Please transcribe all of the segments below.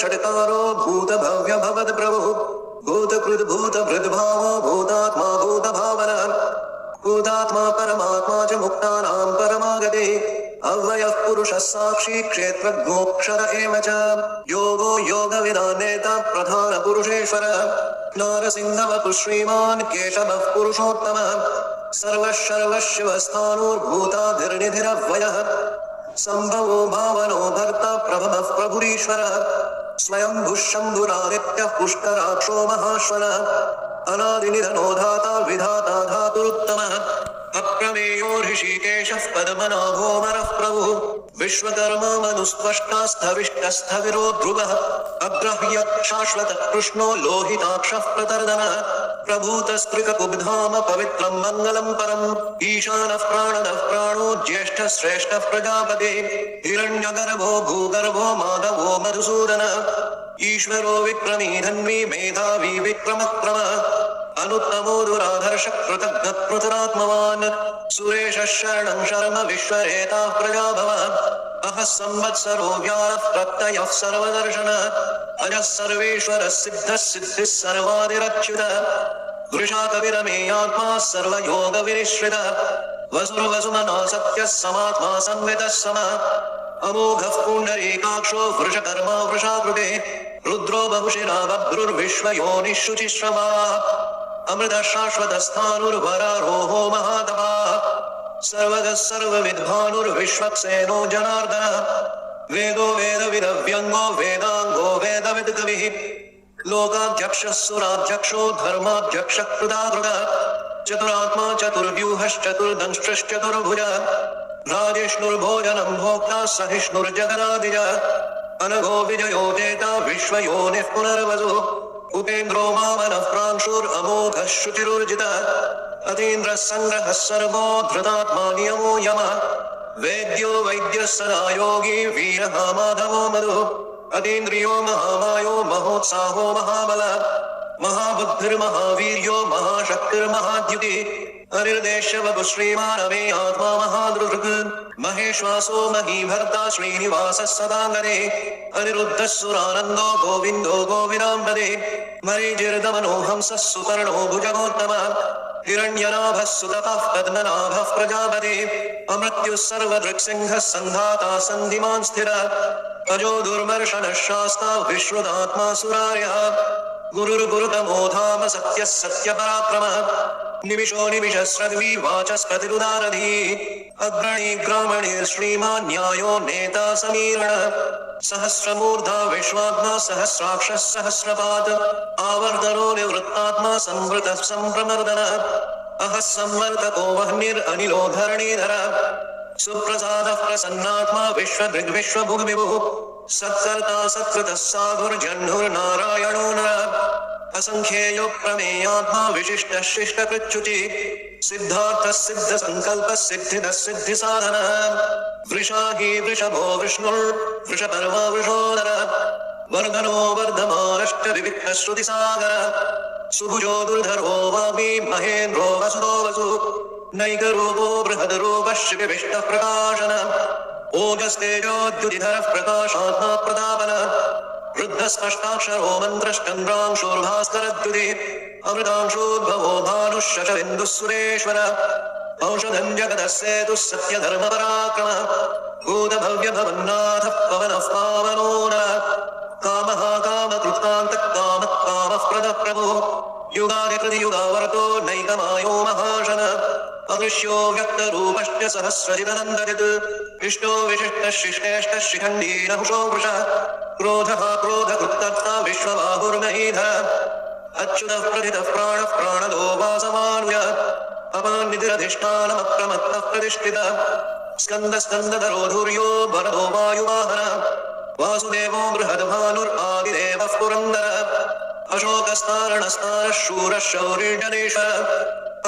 षट्कारो भूतभव्य भवद प्रभुः भूतकृद् भूतभृद्भावो भूतात्मा भूतभावना भूतात्मा परमात्मा च मुक्तानां परमागते अव्ययः पुरुषः साक्षी क्षेत्रज्ञोऽक्षर एव च योगो योगविदानेता प्रधानपुरुषेश्वरः नारसिंहवपुः श्रीमान् केशवः पुरुषोत्तमः सर्वशर्वशिवस्थानोर्भूताधिर्निधिरव्ययः सम्भवो भावनो भर्ता प्रभवः प्रभुरीश्वरः स्वयंभुः शम्भुरादित्यः पुष्कराक्षो महाश्वरः अनादिनिधनो धाता विधाता धातुरुत्तमः अप्रमेयो ऋषिकेशः पद्मनाभो वरः प्रभुः विश्वकर्मा मनुस्त्वष्टास्थविष्टस्थविरो ध्रुवः अग्रह्य शाश्वतः कृष्णो लोहिताक्षः प्रतर्दनः प्रभूतस्त्रिककुब्धाम पवित्रं मङ्गलं परम् ईशानः प्राणो ज्येष्ठः श्रेष्ठः प्रजापते हिरण्यगर्भो भूगर्भो माधवो मधुसूदनः ईश्वरो विक्रमी धन्वी मेधावी विक्रमक्रमः अनुत्तमो दुराधर्ष कृतज्ञपृतरात्मवान् सुरेशः शरणं शर्म विश्वरेता प्रजाभवः अहः संवत्सरो व्याळः प्रत्ययः सर्वदर्शनः अजः सर्वेश्वरः सिद्धः सिद्धिः सर्वादिरच्युतः वृषाकविरमेयात्मा सर्वयोगविनिश्रितः वसुर्वसुमनो सत्यः समात्मा संवितः समः अमोघः पुण्डरीकाक्षो वृषकर्मा वृषाकृते रुद्रो बहुशिरा बभ्रुर्विश्वयोनिः शुचिश्रवाः अमृतः शाश्वतस्थाणुर्वरारोहो महातपाः सर्वगः सर्वविद्भानुर्विश्वक्सेनो जनार्दनः वेदो वेदविदव्यङ्गो वेदाङ्गो वेदविद्कविः लोकाध्यक्षः सुराध्यक्षो धर्माध्यक्षः कृताकृतः चतुरात्मा चतुर्व्यूहश्चतुर्दंष्ट्रश्चतुर्भुजः राजिष्णुर्भोजनं भोक्ता सहिष्णुर्जगदादिजः अनघो विजयो जेता विश्वयोनिः पुनर्वसुः उपेन्द्रो वामनः प्रांशुरमोघः शुचिरुर्जितः अतीन्द्रः सङ्ग्रहः सर्वो धृतात्मा नियमो यमः वेद्यो वैद्यः सदा योगी वीरः माधवो मधुः अतीन्द्रियो महामायो महोत्साहो महाबलः महाबुद्धिर्महावीर्यो महाशक्तिर्महाद्युतिः अनिर्देश्यवपु श्रीमानमे आत्मा महादृहृत् महेश्वासो महीभर्ता श्रीनिवासः सदाङ्गरे अनिरुद्धः सुरानन्दो गोविन्दो गोविदाम्बरे मरीचिर्दमनो हंसः सुपर्णो भुजगोत्तमः हिरण्यनाभः सुतपः पद्मनाभः प्रजापते अमृत्युः सर्वदृक्सिंहः सन्धाता सन्धिमान् स्थिरः अजो दुर्मर्शनः शास्ता विश्रुतात्मा सुरार्यः गुरुर्गुरुतमो धाम सत्यः सत्यपराक्रमः निमिषो निमिषस्रग्वी वाचस्पतिरुदारधी अग्रणी ग्रामणीर्श्रीमान् न्यायो नेता समीरणः सहस्रमूर्धा विश्वात्मा सहस्राक्षः सहस्रपात् आवर्तनो निवृत्तात्मा संवृतः सम्प्रमर्दनः अहः संवर्तको वह्निरनिलो धरणीधरः सुप्रसादः प्रसन्नात्मा विश्वदृग्विश्वभुग्विभुः सत्कर्ता सत्कृतः साधुर्जह्नुर्नारायणो नरः असंख्येयो प्रमेयात्मा विशिष्टः शिष्टकृच्युतिः सिद्धार्थः सिद्धसङ्कल्पः सिद्धिदः सिद्धिसाधनः वृषाही वृषभो विष्णुर्वृषपर्वा वृषोदरः वर्धनो वर्धमानश्चरिविक्तश्रुतिसागरः सुभुजो दुर्धरो वामी महेन्द्रो वसुतो वसुः नैकरूपो बृहद्रूपः शिविविष्टः प्रकाशनः ओजस्तेजोद्युतिधरः प्रकाशात्मा प्रतापनः वृद्धस्पष्टाक्षरो मन्त्रश्चन्द्रांशोर्भास्करद्युतिः अमृतांशोद्भवो भानुः शशबिन्दुः सुरेश्वरः औषधम् जगतः सेतुः सत्यधर्मपराक्रमः भूतभव्यभवन्नाथः पवनः पावनो नः कामः कामकृतान्तः कामः कामः प्रदः प्रभुः युगादिकृतियुगावर्तो नैकमायो महाशनः अदृश्यो व्यक्तरूपश्च सहस्रजितनन्दयत् इष्टो विशिष्टः शिष्टेष्टः शिखण्डीनहुषो वृषः क्रोधः क्रोधकृत्तर्ता विश्वबाहुर्महीधरः अच्युतः प्रथितः प्राणः प्राणदो वासमानुयः अपान्निधिरधिष्ठानमप्रमत्तः प्रतिष्ठितः स्कन्दस्कन्दधरो धुर्यो वरदो वायुवाहनः वासुदेवो बृहद्भानुरादिदेवः पुरन्दरः अशोकस्तारणस्तारः शूरः शौर्यजनेशः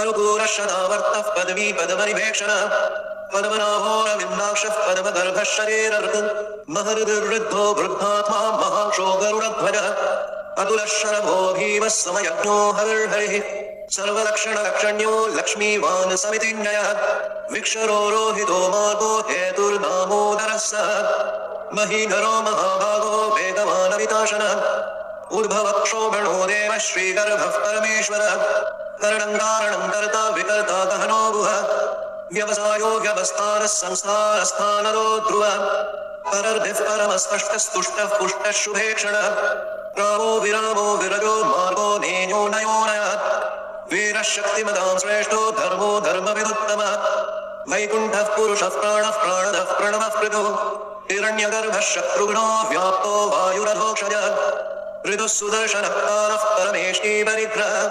अनुकूलः शतावर्तः पदवी पदमनिभेक्षणः पद्मनाभो रविन्दाक्षः पद्मगर्भः शरीरर्हन् महर्दुर्वृद्धो वृद्धात्मा महाक्षो गरुडध्वजः अतुलः शरभो भीमः समयज्ञो हरिर्हरिः सर्वलक्षणलक्षण्यो लक्ष्मीवान् समितिञ्जयः विक्षरो रोहितो मार्गो हेतुर्दामोदरः सः महीधरो महाभागो वेगवानविताशन उद्भवक्षोभणो देव श्रीगर्भः परमेश्वर करणं कारणं कर्ता विकर्ता गहनो गुह व्यवसायो व्यवस्थानः संस्थानस्थानरो ध्रुव परर्धिः परमस्पष्टस्तुष्टः पुष्टः शुभेक्षणः रामो विरामो विरजो मार्गो नेयो नयोनयात् वीरः शक्तिमतां श्रेष्ठो धर्मो धर्मविदुत्तमः वैकुण्ठः पुरुषः प्राणः प्राणदः प्रणवः पृथुः हिरण्यगर्भः शत्रुघ्नो व्याप्तो वायुरधोक्षजः ऋतुः सुदर्शनः कालः परमेष्टि परिग्रहः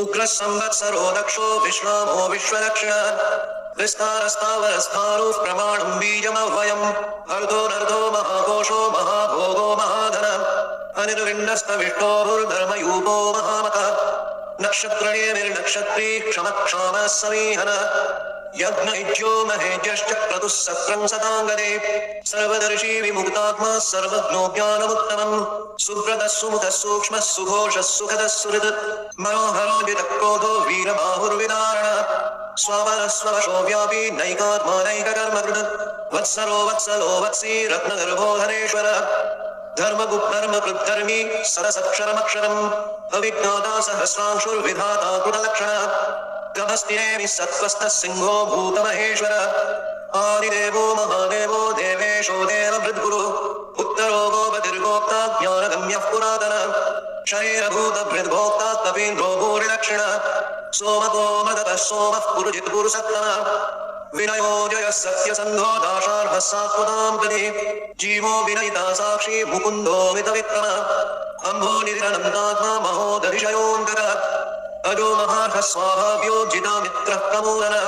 उग्रः संवत्सरो दक्षो विश्रामो विश्वदक्षिणः विस्तारस्तावरस्थाणुः प्रमाणं बीजमव्ययम् अर्धोनर्धो महाकोशो महाभोगो महाधनः अनिर्विण्डस्तविष्टोर्धर्मयूपो महामतः नक्षत्रणेमिर्नक्षत्री क्षमक्षामः समीहनः यज्ञैज्यो महेज्यश्च क्रतुः सत्रं सताङ्गदे सर्वदर्शी विमुक्तात्मा सर्वज्ञो ज्ञानमुत्तमम् सुब्रतः सुमुखः सूक्ष्मः सुघोषः सुखदः सुहृत् मनोहरो जितक्रोधो वीरबाहुर्विदारणः स्वावरः स्ववशो व्यापी नैकात्मा नैककर्मकृत् वत्सरो वत्सलो वत्सी रत्नगर्भो धनेश्वरः धर्मगुप्तर्मकृद्धर्मी सरसक्षरमक्षरम् अविज्ञाता सहस्रांशुर्विधाता कृतलक्षणः गभस्तिनेमि सत्त्वस्थः सिंहो भूतमहेश्वर आदिदेवो महादेवो देवेशो देवभृद्गुरु उत्तरो गोपतिर्गोक्ता ज्ञानगम्यः पुरातनः शरीरभूतभृद्भोक्ता कपीन्द्रो भूरिदक्षिणः सोमको मदपः सोमः पुरुजित्पुरुसत्तमः विनयो जयः सत्यसन्धो दाशार्हः सात्वतां प्रति जीवो विनयिता साक्षी मुकुन्दो मितविक्रमः अम्भोनिधिरनन्दात्मा महोदधिशयोऽन्तरः अजो महार्हः स्वाहाभ्यो जिता मित्रः प्रमोदनः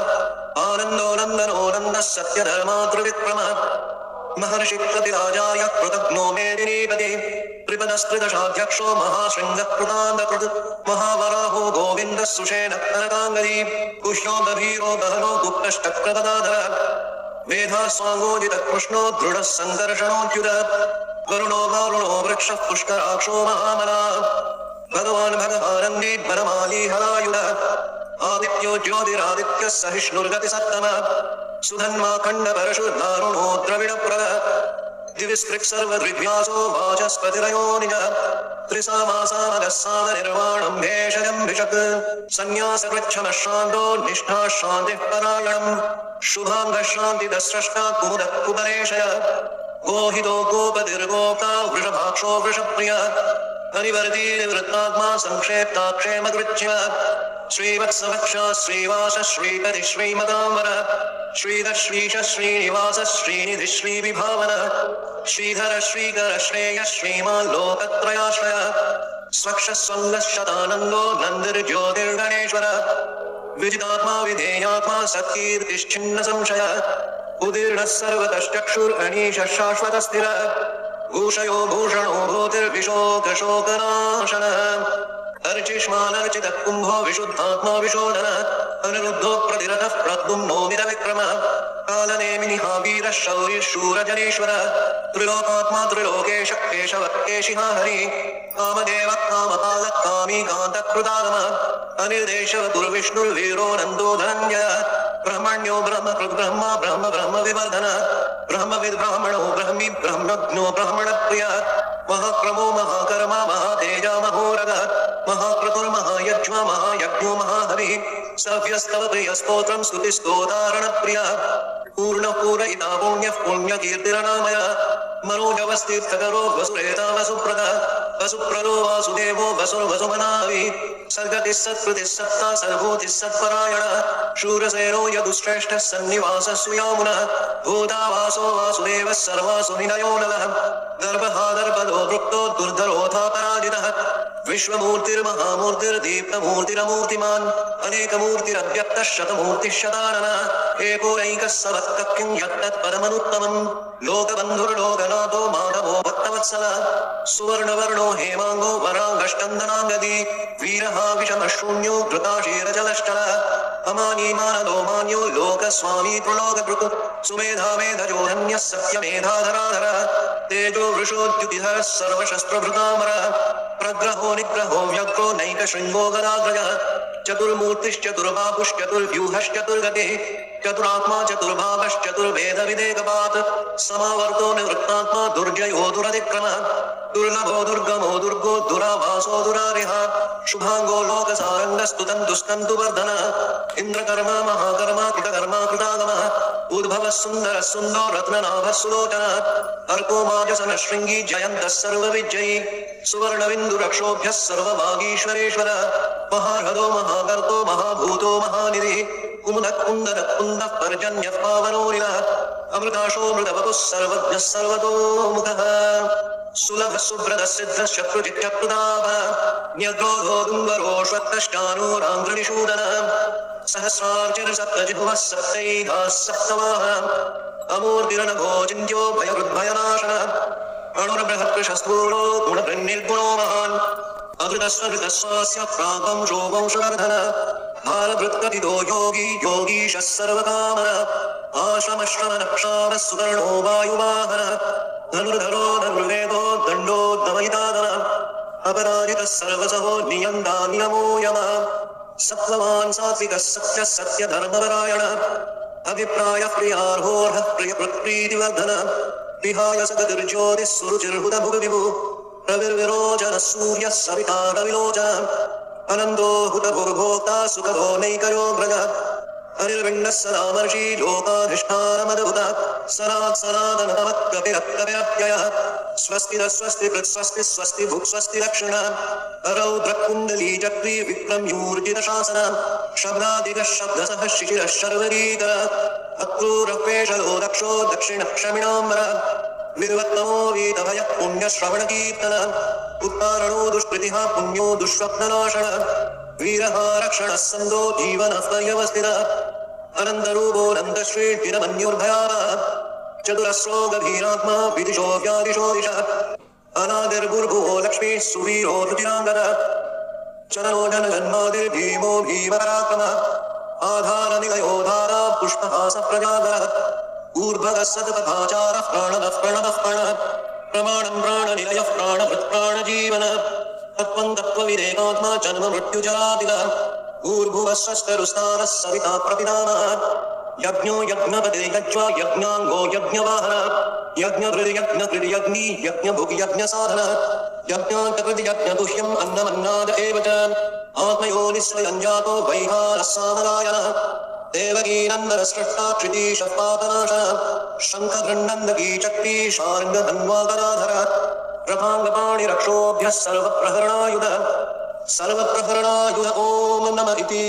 आनन्दो नन्दनो नन्दः सत्यधर्मातृविक्रमः महर्षि प्रतिराजाय कृतघ्नो मेदिनीपति त्रिपदस्त्रिदशाध्यक्षो महाशृङ्गः कृतान्तकृत् महावराहो गोविन्दः सुषेणः कनकाङ्गदी कुह्यो गभीरो गहनो गुप्तश्चक्रगदाधरः वेधा स्वाङ्गोजितः कृष्णो दृढः सङ्कर्षणोऽच्युतः वरुणो वारुणो वृक्षः पुष्कराक्षो महामनाः भगवान् भगवानन्दी परमाली हरायुधः आदित्यो ज्योतिरादित्यः सहिष्णुर्गतिसत्तमः सुधन्मा खण्डपरशुर्दारुणो द्रविडप्रदः दिविस्पृक् सर्वदृग्व्यासो वाचस्पतिरयो निजः त्रिसामासामगः सामनिर्वाणं भेषजं भिषक् सन्न्यासकृच्छमः शान्तो निष्ठा शान्तिः परायणम् शुभाङ्गः शान्तिदस्रष्टा कुमुदः कुपरेशयः गोहितो गोपतिर्गोप्ता वृषभाक्षो वृषप्रियः हरिवर्ती निवृत्तात्मा संक्षेप्ता क्षेमकृच्छिवः श्रीवत्सवक्षा श्रीवास श्रीपति श्रीमदाम्बर श्रीधर श्रीश श्रीनिवास श्रीनिधि श्रीविभावनः श्रीधर श्रीकर श्रेय श्रीमान् लोकत्रयाश्रयः स्वक्षः स्वङ्गः शतानन्दो नन्दिर्ज्योतिर्गणेश्वरः विजितात्मा विधेयात्मा सत्कीर्तिश्चिन्न संशयः उदीर्णः सर्वतश्चक्षुर्गणीशः शाश्वतस्थिरः भूषयो भूषणो भूतिर्विशोकशोकनाशनः अर्चिष्मानर्चितः कुम्भो विशुद्धात्मा विशोधनः अनिरुद्धो प्रतिरथः प्रद्युम्नो मितविक्रमः कालनेमिनिः वीरः शौर्यः शूरजनेश्वरः त्रिलोकात्मा त्रिलोकेश केशवः केशिहा हरिः कामदेवः कामपालः कामी कान्तकृतागमः अनिर्देशः दुर्विष्णुर्वीरो नन्दो धनञ्जयः ब्रह्मण्यो ब्रह्मकृद्ब्रह्मा ब्रह्म ब्रह्मविवर्धनः ब्रह्मविद्ब्राह्मणो ब्रह्मी ब्रह्मज्ञो ब्रह्मणप्रियः महाक्रमो महाकर्मा महातेजा महोरगः महाक्रतुर्महायज्ञो महायज्ञो महाहरिः सव्यस्तव प्रियस्तोत्रं स्तुतिस्तोतारणप्रियः पूर्णः पूरयिता पुण्यः पुण्यकीर्तिरनामयः मनोजवस्तीर्थकरो वसुरेता वसुप्रदः वसुप्रदो वासुदेवो वसुर्वसुमनाभिः सद्गतिः सत्कृतिः सत्ता सर्वभूतिः सत्परायणः शूरसेनो यदुश्रेष्ठः सन्निवासः सुयामुनः भूतावासो वासुदेवः सर्वासु निलयो नलः गर्भहादर्पदो वृक्तो दुर्धरोऽथा पराजितः विश्वमूर्तिर्महामूर्तिर्दीप्तमूर्तिरमूर्तिमान् अनेकमूर्तिरव्यक्तः शतमूर्तिः शताननः एकोनैकः सवत्तः किं यत्तत्परमनुत्तमम् लोकबन्धुर्लोकनाथो माधवो भक्तवत्सलः सुवर्णवर्णो हेमाङ्गो वराङ्गष्टन्दनाङ्गदी वीरः विषमशून्यो घृताशीरजलष्टलः अमानी मानदो मान्यो लोकस्वामी त्रिलोकभृत् सुमेधा मेधजो धन्यः सत्यमेधाधराधरः तेजो वृषोद्युतिधः सर्वशस्त्रभृतामरः प्रग्रहो निग्रहो व्यग्रो नैकशृङ्गो गदाग्रजः चतुर्मूर्तिश्चतुर्बाहुश्चतुर्व्यूहश्चतुर्गतिः चतुरात्मा चतुर्भागश्चतुर्वेदविदेकपात् समावर्तो निवृत्तात्मा दुर्जयो दुरतिक्रमः दुर्लभो दुर्गमो दुर्गो दुराभासो दुरारिः शुभाङ्गो लोकसारङ्गस्तुतन्तुस्तन्तु वर्धनः इन्द्रकर्मा महाकर्मा कृतकर्मा कृतागमः उद्भवः सुन्दरः सुन्दो रत्ननाभः सुलोचनः अर्को माजसनः शृङ्गी जयन्तः सर्वविजयी सुवर्णबिन्दुरक्षोभ्यः सर्वभागीश्वरेश्वरः महार्हदो महागर्तो महाभूतो महानिधिः कुमुदः कुन्दरः कुन्दः पर्जन्यः पावनोरिलः अमृताशोऽमृतवपुः सर्वज्ञः सर्वतोमुखः सुलभः सुभ्रदः सिद्धः शत्रुजित्यकृतापः न्यग्रोधो दुम्बरोऽश्वत्थश्चानूराङ्घ्रिशूदनः सहस्रार्चिर्सप्तजिह्वः सप्तैघाः सप्तवाहः अमूर्तिरनघो चिन्त्यो भयहृद्भयनाशनः अणुर्बृहत्कृशस्थूलो गुणभृन्निर्गुणो महान् अधृतस्वधृतस्वास्य प्रागंशो वंशवर्धनः भारभृत्कथितो योगी योगीशः सर्वकामनः आश्रमश्रमनक्षारः सुवर्णो वायुवाहनः धनुर्धरो धनुर्वेदो दण्डो दमयितादनः अपराजितः सर्वसहो नियन्ता नियमो यमः सत्त्ववान् सात्विकः सत्यः सत्यधर्मपरायणः अभिप्रायः प्रियार्होर्हः प्रियकृत्प्रीतिवर्धनः विहाय सगतिर्ज्योतिः सुरुचिर्हुतभुगविभुः प्रविर्विरोचनः सूर्यः सविता रविलोचनः अनन्दो हुतभुर्भोक्ता सुखभो नैकयोग्रजः हरिर्विण्णः सदामर्षि लोकाधिष्ठानमद्भुतः सनात् सनातनमत्कपिरप्ययः स्वस्तिरः स्वस्तिकृत् स्वस्ति स्वस्ति भुक् स्वस्ति दक्षिणः रौद्रकुण्डली चक्री विक्रम्यूर्जितशासनः शब्दादिकः शब्दसः शिशिरः शर्वरीकरः अक्रूरः पेशलो दक्षो दक्षिणः क्षमिणाम्बरः निर्वत्तमो वीतभयः पुण्यश्रवणकीर्तनः उत्तारणो दुष्कृतिः पुण्यो दुष्स्वप्ननाशनः वीरः रक्षणः सन्दो जीवनः पर्यवस्थितः अनन्तरूपोऽनन्तश्रीर्भिरमन्युर्भयावः चतुरस्रो गभीरात्मा विदिशो व्यादिशो दिशः अनादिर्भुर्भुवो लक्ष्मीः सुवीरो रुचिराङ्गदः चलो जनजन्मादिर्भीमो भीमपराक्रमः आधारनिलयो धारा पुष्पहासः प्रजागरः ऊर्ध्वगः सततथाचारः प्राणदः प्रणवः प्रणः प्रमाणं प्राणनिलयः प्राणभृत् प्राणजीवनः तत्त्वं तत्त्वविदेकात्मा जन्म मृत्युजरादिलः ऊर्भुवः स्वस्तरुस्तारः सविता प्रपितामहः यज्ञो यज्ञपते यज्वा यज्ञाङ्गो यज्ञवाहनः यज्ञहृदि यज्ञभुक् यज्ञसाधनः यज्ञान्तकृति यज्ञगुह्यम् अन्नमन्नाद एव च आत्मयोनिस्वयं जातो वैहारः सामगायनः देवकीनन्दनसृष्टा क्षितीशः पापनाशः शङ्खगृह्णन्दकी चक्री शार्ङ्गधन्वाकराधरः प्रभाङ्गपाणिरक्षोभ्यः सर्वप्रहरणायुध ॐ नमः इति।